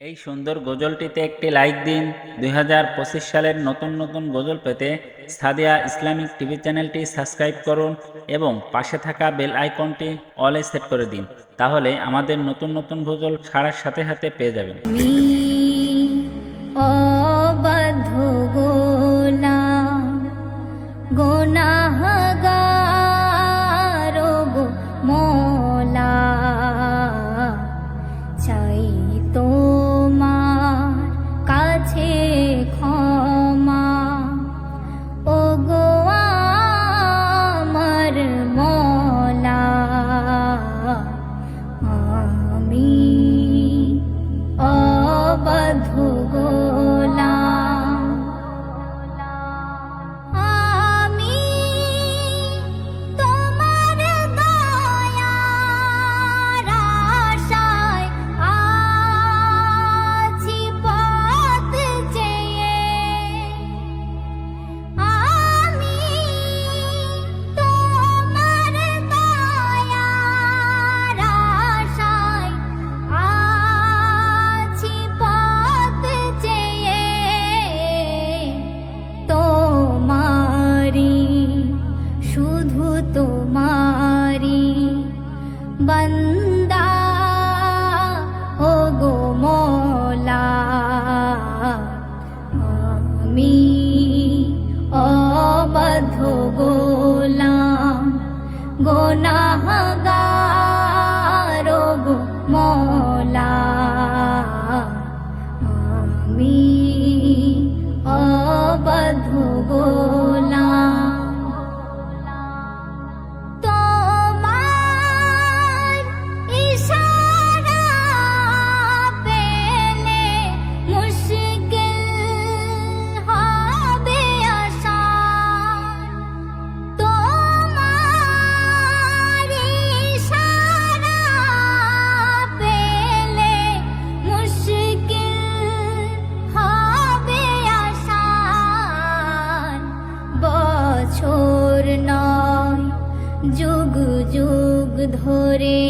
এই সুন্দর গজলটিতে একটি লাইক দিন। 2025 সালের নতুন নতুন গজল পেতে সাদিয়া ইসলামিক টিভি চ্যানেলটি সাবস্ক্রাইব করুন এবং পাশে থাকা বেল আইকনটি অলে সেট করে দিন, তাহলে আমাদের নতুন নতুন গজল ছাড়ার সাথে সাথে পেয়ে যাবেন। অবাধ্য গোলাম গুনাহগার গো মওলা, চাই তোমার কাছে ক্ষমা ও গো আমার মওলা। আমি অবাধ্য গোলাম, আমি তোমার দয়ার আশায় আছি পথ চেয়ে। আমি তোমার দয়ার আশায় আছি পথ চেয়ে। তোমারি শুধু তোমারি বান্দা ও গো মওলা। আমি অবাধ্য গোলাম গুনাহগার গো মওলা। আমি অবাধ্য গোলাম, তোমার ইশারা পেলে মুশকিল হবে আসান। তোমার ইশারা পেলে মুশকিল হবে আসান। বছর নয় যুগ যুগ ধরে